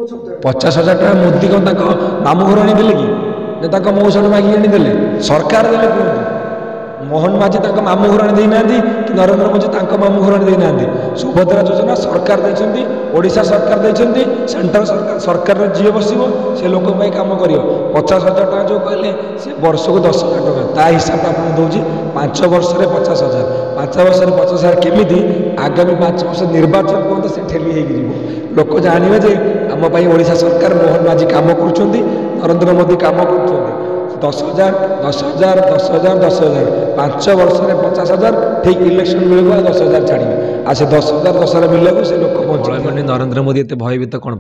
50,000 टका मोदी कौन मामू घर आनी कि मौसा मागिक आनी सरकार देले कहूँ मोहन माझी मामू घर आनी ना कि नरेंद्र मोदी मामू घर आनी ना सुभद्रा योजना सरकार देती ओडिशा सरकार देती सेंटर सरकार जी बस से लोक कम कर 50,000 टका जो कहले से वर्ष को 10,000 टका ता हिसाब से आपको दूसरी 5 वर्ष में 50,000 5 वर्ष में 50,000 केमी आगामी 5 वर्ष निर्वाचन पर्यटन से ठेली हो लोक जानवे जे आम ओडिशा सरकार मोहन माझी कम कर नरेंद्र मोदी कम कर 10,000 10,000 10,000 10,000 5 वर्ष में 50,000 ठीक इलेक्शन बेलू 10,000 छाड़े आ से 10,000 10,000 मिलू से लोक पहुँचे नरेंद्र मोदी एत भयभीत कौन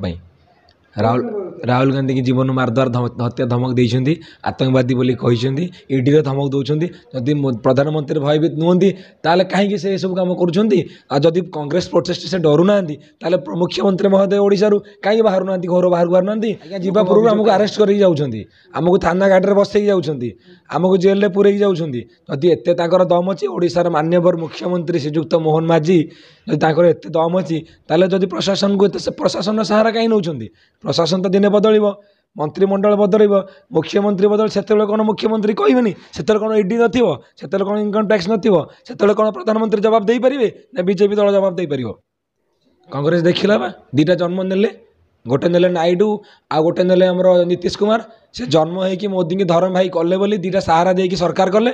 राहुल गांधी की जीवन मारद्वार हत्या धमक देती आतंकवादी बोली कहते ईडी धमक दौरान जदि प्रधानमंत्री भयभीत नुहति ताले कहीं से सब कम करुँच कांग्रेस प्रोटेस्ट से डरुना मुख्यमंत्री महोदय ओडिशा कहीं बाहर ना घर बाहर बाहर ना जीवा पूर्व आमको अरेस्ट करमको थाना गाड़ी में बसई जामको जेल में पूरे जाती एत दम अच्छी ओडिशार मान्यवर मुख्यमंत्री श्रीजुक्त मोहन माझी जब एत दम अच्छी जदि प्रशासन को प्रशासन सहारा कहीं नौ प्रशासन तो दिने बदल मंत्रिमंडल बदल मुख्यमंत्री बदल से कौन मुख्यमंत्री कहबेनि से कौन ईडी से कौन इनकम टैक्स से कौन प्रधानमंत्री जवाब दे पारे ना बीजेपी दल जवाब दे पार कांग्रेस देखिला बा दीटा जन्म नेले गोटे नेले नायडू आ गोटे नेले आमर नीतीश कुमार से जन्म होगी मोदी की धर्म भाई कले बोली दीटा सहारा देकी सरकार कले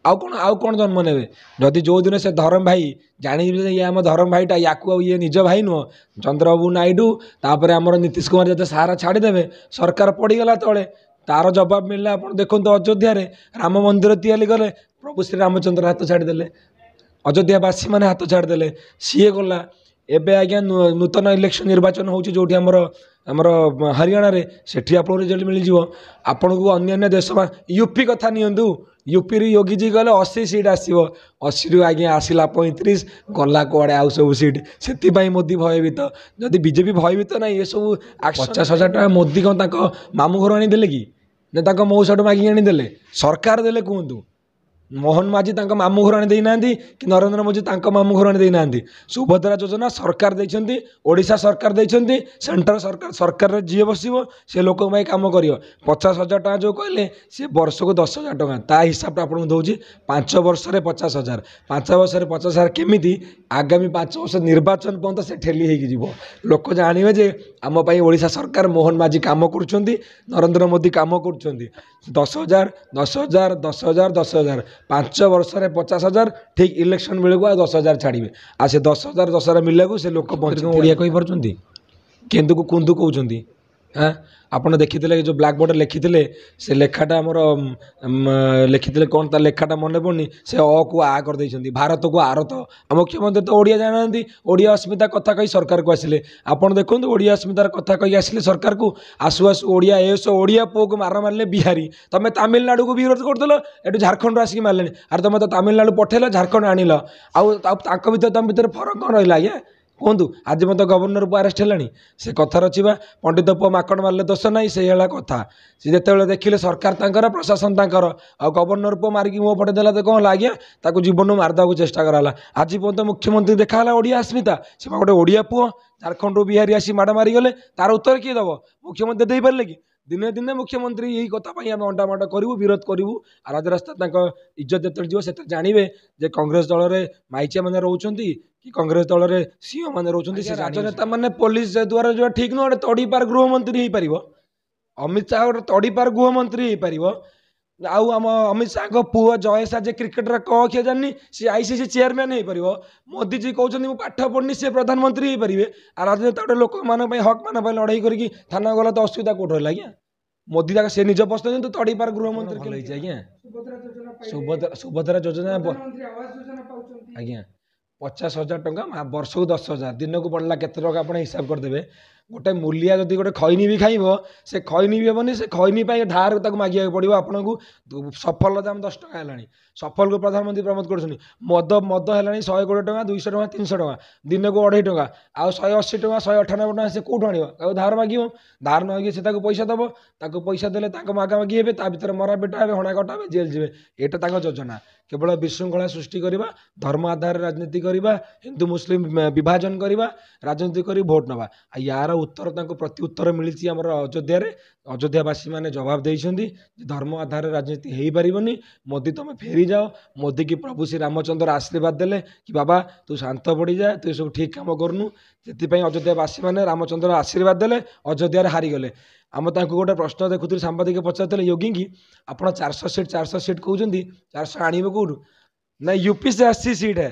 आउ कौन जन्म ने जदि जो दिन से धर्म भाई जानी ये आम धर्म भाईटा या ये निज भाई नुह चंद्रबाबू नायडू तापर आमर नीतीश कुमार जब सहारा छाड़ीदे सरकार पड़गला तले तार जवाब मिलला आप देखो अयोध्या राम मंदिर तैयारी कले प्रभु श्री रामचंद्र हाथ छाड़ीदे अयोध्यावासी मैंने हाथ छाड़ीदे सी गला एबे आज्ञा नूतन इलेक्शन निर्वाचन होची जोठी हमर हरियाणा रे सेठी आपन रिजल्ट मिल जिवो आपन को अन्य देश यूपी कथा नियंतु यूपी रे योगी जी गले 80 सीट आसीबो 80 रु आज्ञा आसिला 35 गला कोड़े आउ सब सीट से मोदी भयभीत जदि बीजेपी भयभीत ना ये सब 50,000 टका मोदी कौन मामू घर आनी कि ना मौसा मागिक आनी सरकार देले कहूँ मोहन माझी मामू घर आनी ना कि नरेंद्र मोदी मामू घर आनी ना सुभद्रा योजना सरकार देती ओडिशा सरकार देती सेंटर सरकार जी बस से लोक कम कर 50,000 टका जो कहले से वर्ष को 10,000 टका ता हिसाब से आपको दूसरी 5 वर्ष में 50,000 5 वर्ष में 50,000 केमी आगामी 5 वर्ष निर्वाचन पर्यटन से ठेली हो लोक जानवे जे आम ओडिशा सरकार मोहन माझी कम कर नरेंद्र मोदी कम कर 10,000 10,000 10,000 10,000 5 वर्ष में 50,000 ठीक इलेक्शन बेलू 10,000 छाड़े आ से 10,000 10,000 मिलू से लोक पहुँचे ओडिया कही केन्दू को कुंदू कहते हाँ आपड़ देखी जो ब्लैक बोर्ड लिखी से लेखाटा आमर लिखी कौन ता लेखाटा मन पड़नी से अ को आ कर देइछंती भारत को आरत मुख्यमंत्री तो ओडिया जाना ओडिया अस्मिता कथा कही सरकार को आसिले आपड़ देखो ओडिया अस्मितार कथा कही आसिले सरकार को आसु आसु ओडिया एस ओडिया पुओ को मारे बिहारी तुम तमिलनाडु को विरोध करदेल एटू झारखंड आसिक मारे अरे तुम तो तमिलनाडु पठेल झारखंड आनिल आउ तुम भर फरक कौन रहा है कहतु आज मत गवर्नर को अरेस्ट है से कथार अच्छी पंडित पुआ माकड़ मारे दोष ना से कथा सी जो देखिले सरकार तांकर प्रशासन तांकर आ गवर्नर पुआ मारिक मुँह पटेदेला तो कौन आज्ञा ताकू जीवन मारदा को चेष्टा कराला आज पर्यंत मुख्यमंत्री देखा ओडिया अस्मिता से गोटे ओडिया पुओ झारखंड बिहारी आसी माड़ मारिगले तार उत्तर किए दब मुख्यमंत्री दे पारे कि दिने दिने मुख्यमंत्री यही कथा आम अंडामाड करूँ विरोध करूँ राजरास्ता इज्जत जो से जानवे जे कांग्रेस दल में माइचिया मैंने रोचान कि कांग्रेस दल में सीओ मैंने रोचान से राजनेता मैंने पुलिस द्वारा जो ठीक नुह तड़ी पार गृहमंत्री हो पार अमित शाह गोटे तड़ी पार गृहमंत्री हो पार आउ आम अमित शाह पुओ जय शाह जे क्रिकेटर क किए जानी सी आईसीसी चेयरमैन हो पार मोदी जी कहते मुझे पाठ पढ़नी सी प्रधानमंत्री हो पारे आ राजनेता गोटे लोक मान हक मान लड़ाई करके थाना गला तो असुविधा कौट है आज्ञा मोदी तक से निज पस्त तो तड़ी पार गृहमंत्री आज्ञा सुभद्रा योजना आज्ञा 50,000 टका वर्ष को 10,000 दिन को पड़ला के हिसाब करदे गोटे मूलिया जदि गोटे खैनी भी खाइब से खैनी भी हेनी से खैनी धार मांगे पड़ो आपन को सफल दाम 10 टका है सफल को प्रधानमंत्री प्रमोद कर मद मद है 120 टका 200 टका 300 टका दिन को 250 टका आ 180 टका 198 टका से कौट आण धार माग धार नगे से पैसा दब ताको पैसा देले मागामागी हे भर मरा बेटा हे हଣା कटा जेल जी यहाँ योजना केवल विशृंखला सृष्टि करवा धर्म आधार राजनीति करवा हिंदू मुस्लिम विभाजन करवा राजनीति कर भोट नवा यार उत्तर प्रति उत्तर मिली आमर अयोध्या अयोध्यावासी मैंने जवाब देइछन्ति धर्म आधार राजनीति हो पारबनी मोदी तुम फेरी जाओ मोदी की प्रभु श्री रामचंद्र आशीर्वाद देले कि बाबा तू शांत पड़ी जा तू सब ठीक काम करनु से अयोध्यावासी मैंने रामचंद्र आशीर्वाद देले अयोध्या हारीगले आम गोटे प्रश्न देखुरी सांबादिक पचारे योगी की आप 400 सीट कहते 400 आणवे कौटू ना यूपी से 80 सीट है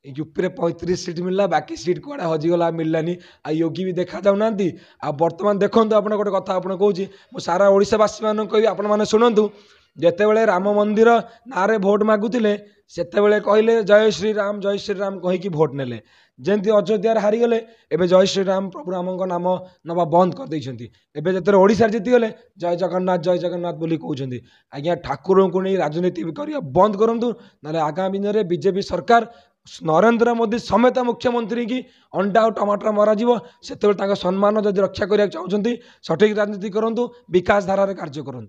यूपी रे 35 सीट मिलला बाकी सीट कड़े हजिगला मिललानी आ योगी भी देखा जाऊना आ बर्तमान देखो आप गोटे कथा आप कहूँ सारा ओडावासी मान कह आपने शुणु जितेबले राम मंदिर ना रे भोट मागुले से कहले जय श्री राम कहीकि भोट नेले जमी अयोध्या हारीगले एवं जय श्री राम प्रभु राम नाम नवा बंद कर एवं जो ओडिशा जीतीगले जय जगन्नाथ बोली कहते आज्ञा ठाकुर को नहीं राजनीति करने बंद करूँ ना आगामी दिन में बीजेपी सरकार नरेंद्र मोदी समेत मुख्यमंत्री की अंडा और टमाटर मरा से सम्मान जब रक्षा करने चाहते सठिक राजनीति करूँ विकास धारा कार्य करूँ।